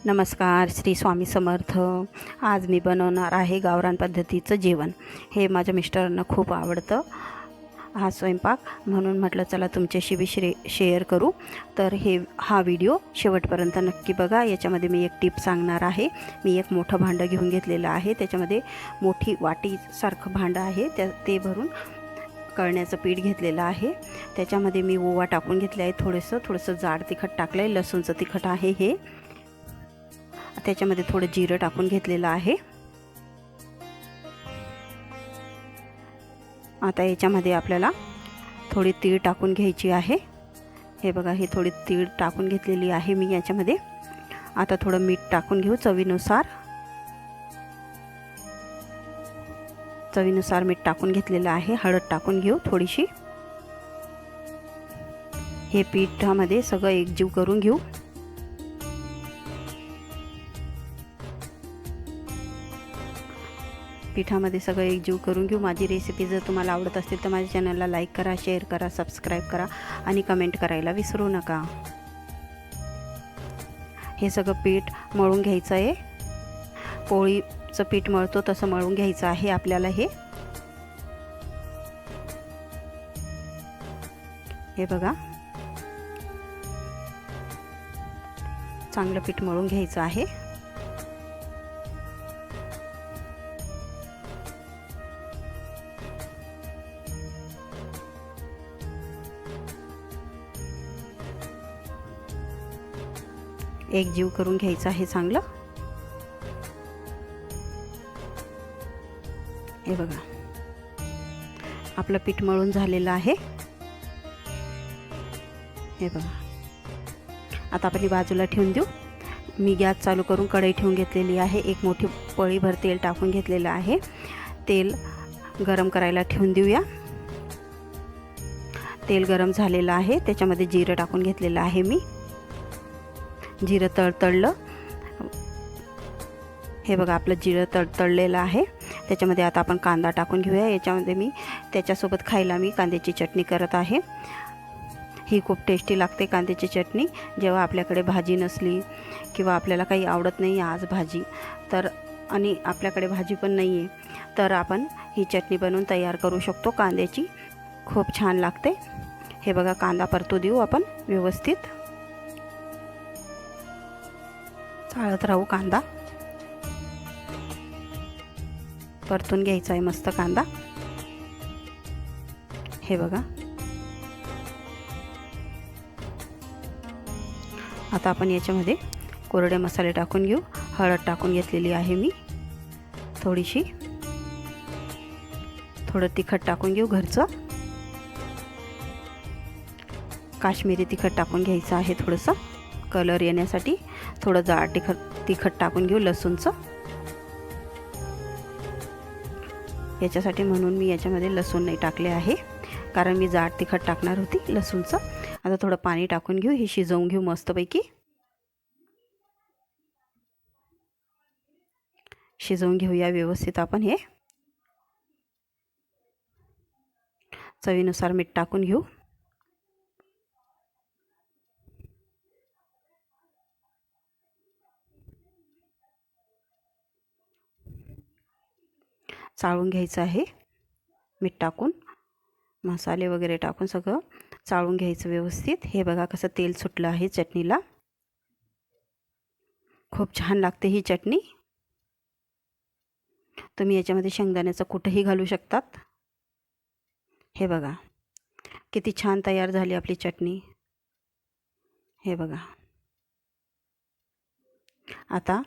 नमस्कार, श्री स्वामी समर्थ. आज मी बनवणार आहे गावरान पद्धतीचं जेवण. हे माझ्या मिस्टरांना खूप आवडतं हा स्वयंपाक, म्हणून म्हटलं चला तुमच्याशी बी शेअर करू. तर हा व्हिडिओ शेवटपर्यंत नक्की बघा. याच्यामध्ये मी एक टिप सांगणार आहे. मी एक मोठं भांडं घेऊन घेतलेलं आहे. त्याच्यामध्ये मोठी वाटीसारखं भांडं आहे, ते भरून कळण्याचं पीठ घेतलेलं आहे. त्याच्यामध्ये मी ओवा टाकून घेतले आहे. थोडंसं जाड तिखट टाकलं आहे. लसूणचं तिखट आहे हे. त्याच्यामध्ये थोडं जिरं टाकून घेतलेलं आहे. आता याच्यामध्ये आपल्याला थोडी तीळ टाकून घ्यायची आहे. हे बघा, हे थोडी तीळ टाकून घेतलेली आहे मी याच्यामध्ये. आता थोडं मीठ टाकून घेऊ चवीनुसार. मीठ टाकून घेतलेलं आहे. हळद टाकून घेऊ थोडीशी. हे पिठामध्ये सगळं एकजीव करून घेऊ. पिठामध्ये सगळं एकजीव करून घेऊ. माझी रेसिपी जर तुम्हाला आवडत असेल तर माझ्या चॅनलला लाईक करा, शेअर करा, सबस्क्राईब करा आणि कमेंट करायला विसरू नका. हे सगळं पीठ मळून घ्यायचं आहे. पोळीचं पीठ मळतो तसं मळून घ्यायचं आहे आपल्याला. हे बघा, चांगलं पीठ मळून घ्यायचं आहे. एकजीव करून घ्यायचं आहे चांगलं. हे बघा, आपलं पीठ मळून झालेलं आहे. हे बघा, आता आपण ही बाजूला ठेवून देऊ. मी गॅस चालू करून कढई ठेवून घेतलेली आहे. एक मोठी पळीभर तेल टाकून घेतलेलं आहे. तेल गरम करायला ठेवून देऊया. तेल गरम झालेलं आहे. त्याच्यामध्ये जिरं टाकून घेतलेलं आहे मी. जिरं तळतळलं. हे बघा, आपलं जिरं तळलेलं आहे. त्याच्यामध्ये आता आपण कांदा टाकून घेऊया. याच्यामध्ये मी त्याच्यासोबत खायला मी कांद्याची चटणी करत आहे. ही खूप टेस्टी लागते कांद्याची चटणी. जेव्हा आपल्याकडे भाजी नसली किंवा आपल्याला काही आवडत नाही आज भाजी, तर आणि आपल्याकडे भाजी पण नाही आहे, तर आपण ही चटणी बनवून तयार करू शकतो कांद्याची. खूप छान लागते. हे बघा, कांदा परतू देऊ आपण व्यवस्थित. चाळत राहू कांदा. परतून घ्यायचा आहे मस्त कांदा. हे बघा, आता आपण याच्यामध्ये कोरडे मसाले टाकून घेऊ. हळद टाकून घेतलेली आहे मी थोडीशी. थोडं तिखट टाकून घेऊ घरचं. काश्मीरी तिखट टाकून घ्यायचं आहे थोडंसं कलर येण्यासाठी. थोडं जाड तिखट टाकून घेऊ लसूणचं. याच्यासाठी म्हणून मी याच्यामध्ये लसूण नाही टाकले आहे, कारण मी जाड तिखट टाकणार होती लसूणचं. आता थोडं पाणी टाकून घेऊ. हे शिजवून घेऊ मस्तपैकी. शिजवून घेऊया व्यवस्थित आपण. हे चवीनुसार मीठ टाकून घेऊ. चाळून घ्यायचं आहे मीठ टाकून. मसाले वगैरे टाकून सगळं चाळून घ्यायचं व्यवस्थित. हे बघा कसं तेल सुटलं आहे चटणीला. खूप छान लागते ही चटणी. तुम्ही याच्यामध्ये शेंगदाण्याचं कुठंही घालू शकतात. हे बघा, किती छान तयार झाली आपली चटणी. हे बघा, आता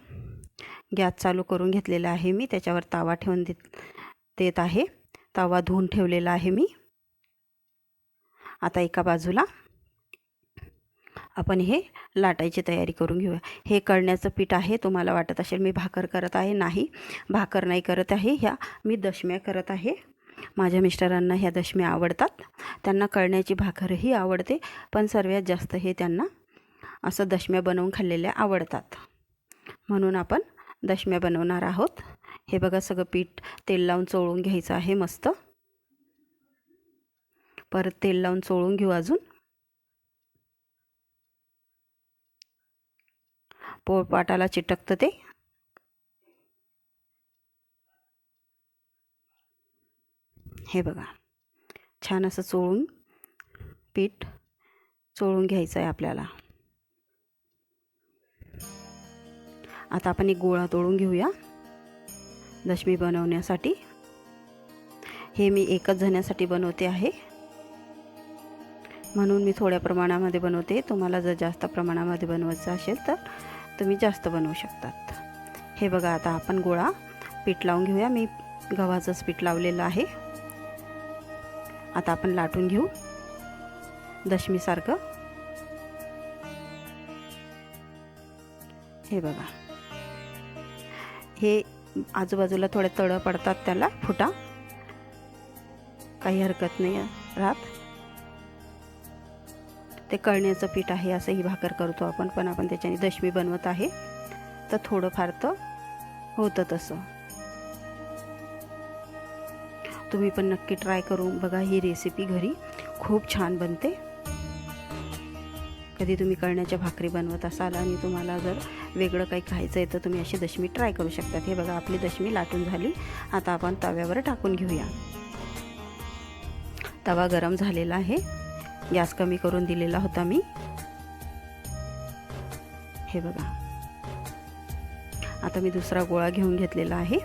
गॅस चालू करून घेतलेला आहे मी. त्याच्यावर तवा ठेवून देत आहे. तवा धुवून ठेवलेला आहे मी. आता एका बाजूला आपण हे लाटायची तयारी करून घेऊया. हे कळण्याचं पीठ आहे. तुम्हाला वाटत असेल मी भाकर करत आहे. नाही, भाकर नाही करत आहे. ह्या मी दशम्या करत आहे. माझ्या मिस्टरांना ह्या दशम्या आवडतात. त्यांना कळण्याची भाकरही आवडते, पण सर्वात जास्त हे त्यांना असं दशम्या बनवून खाल्लेल्या आवडतात, म्हणून आपण दशम्या बनवणार आहोत. हे बघा, सगळं पीठ तेल लावून चोळून घ्यायचं आहे मस्त. परत तेल लावून चोळून घेऊ अजून. पोळपाटाला चिटकतं ते. हे बघा, छान असं चोळून पीठ चोळून घ्यायचं आहे आपल्याला. आता आपण एक गोळा तोडून घेऊया दशमी बनवण्यासाठी. हे मी एकच जणासाठी बनवते आहे, म्हणून मी थोड्या प्रमाणामध्ये बनवते. तुम्हाला जर जास्त प्रमाणामध्ये बनवायचं असेल तर तुम्ही जास्त बनवू शकतात. हे बघा, आता आपण गोळा पीठ लावून घेऊया. मी गव्हाचंच पीठ लावलेलं आहे. आता आपण लाटून घेऊ दशमीसारखं. हे बघा, हे आजूबाजूला थोडे तळ पडतात, त्याला फुटा, काही हरकत नाही राहत. ते कळण्याचं पीठ आहे असं ही भाकर करतो आपण, पण आपण त्याच्याने दशमी बनवत आहे तर थोडंफार तर होतं तसं. तुम्ही पण नक्की ट्राय करून बघा. ही रेसिपी घरी खूप छान बनते. कधी तुम्ही कळण्याच्या भाकरी बनवत असाल आणि तुम्हाला जर वेगळं काही खायचं आहे तर तुम्ही अशी दशमी ट्राय करू शकतात. हे बघा, आपली दशमी लाटून झाली. आता आपण तव्यावर टाकून घेऊया. तवा गरम झालेला आहे. गॅस कमी करून दिलेला होता मी. हे बघा, आता मी दुसरा गोळा घेऊन घेतलेला आहे.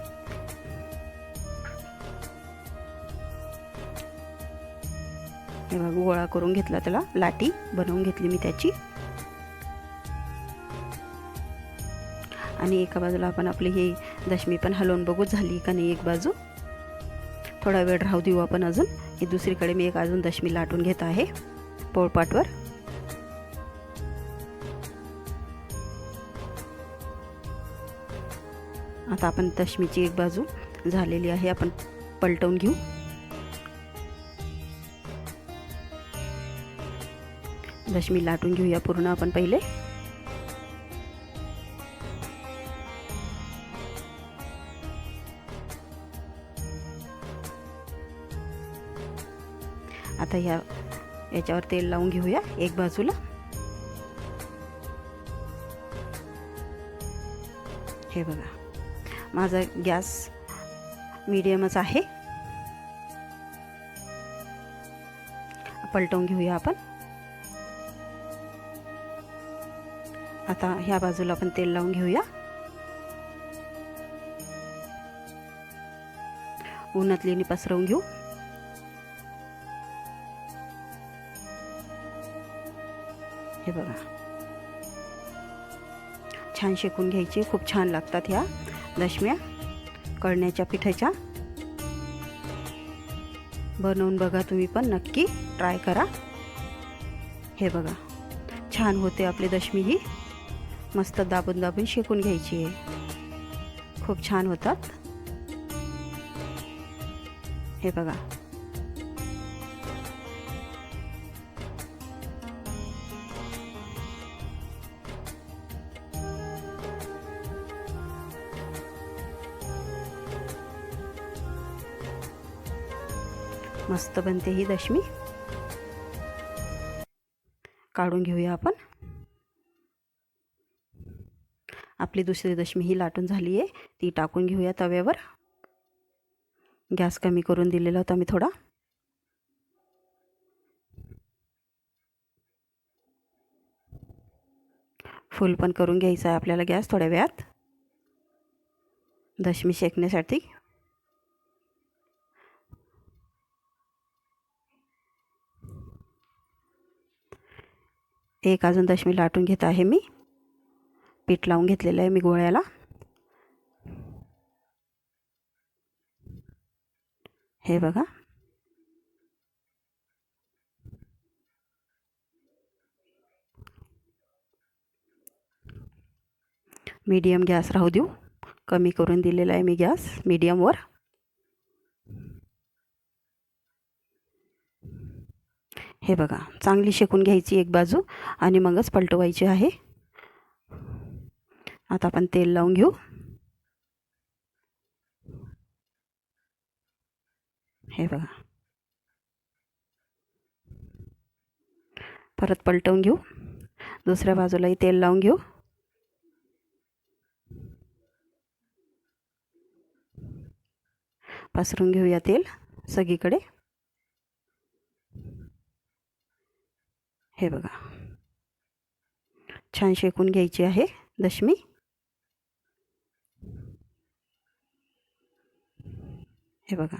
हे बघा, गोळा करून घेतला, त्याला लाटी बनवून घेतली मी त्याची. आणि एका बाजूला आपण आपली ही दशमी पण हलवून बघू झाली का नाही. एक बाजू थोडा वेळ राहू देऊ आपण अजून. ही दुसरीकडे मी एक अजून दशमी लाटून घेत आहे पोळपाटवर. आता आपण दशमीची एक बाजू झालेली आहे, आपण पलटवून घेऊ. दशमी लाटून घेऊया पूर्ण आपण पहिले. आता याच्यावर तेल लावून घेऊया एक बाजूला. हे बघा, माझा गॅस मीडियमच आहे. पलटवून घेऊया आपण. आता ह्या बाजूला आपण तेल लावून घेऊया. उन्हातलीने पसरवून घेऊ. हे बघा, छान शेकून घ्यायची. खूप छान लागतात ह्या दशम्या कळण्याच्या पिठाच्या. बनवून बघा तुम्ही पण, नक्की ट्राय करा. हे बघा, छान होते आपली दशमी. ही मस्त दाबून दाबून शेकून घ्यायची आहे. खूप छान होतात. हे बघा, मस्त बनते ही दशमी. काढून घेऊया आपण. आपली दुसरी दशमी ही लाटून झाली आहे, ती टाकून घेऊया तव्यावर. गॅस कमी करून दिलेला होता मी थोडा. फुल पण करून घ्यायचा आहे आपल्याला गॅस थोड्या वेळात दशमी शेकण्यासाठी. एक अजून दशमी लाटून घेत आहे मी. पीठ लावून घेतलेलं आहे मी गोळ्याला. हे बघा, मीडियम गॅस राहू देऊ. कमी करून दिलेला आहे मी गॅस मीडियमवर. हे बघा, चांगली शेकून घ्यायची एक बाजू आणि मगच पलटवायची आहे. आता आपण तेल लावून घेऊ. हे बघा, परत पलटवून घेऊ. दुसऱ्या बाजूलाही तेल लावून घेऊ. पसरून घेऊया तेल सगळीकडे. हे बघा, छान शेकून घ्यायची आहे दशमी. हे बघा,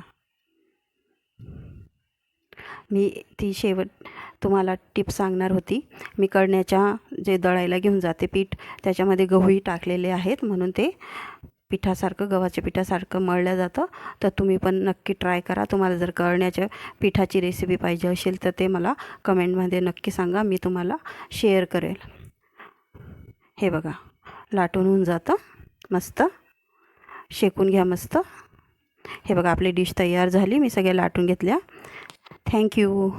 मी ती शेवट तुम्हाला टिप सांगणार होती. मी कळण्याच्या जे दळायला घेऊन जाते पीठ, त्याच्यामध्ये गहूही टाकलेले आहेत, म्हणून ते पिठासारखं, गव्हाच्या पिठासारखं मळलं जातं. तर तुम्ही पण नक्की ट्राय करा. तुम्हाला जर कळण्याच्या पिठाची रेसिपी पाहिजे असेल तर ते मला कमेंटमध्ये नक्की सांगा, मी तुम्हाला शेअर करेल. हे बघा, लाटून होऊन जातं मस्त. शेकून घ्या मस्त. हे बघा, आपली डिश तयार झाली. मी सगळ्या लाटून घेतल्या. थँक्यू.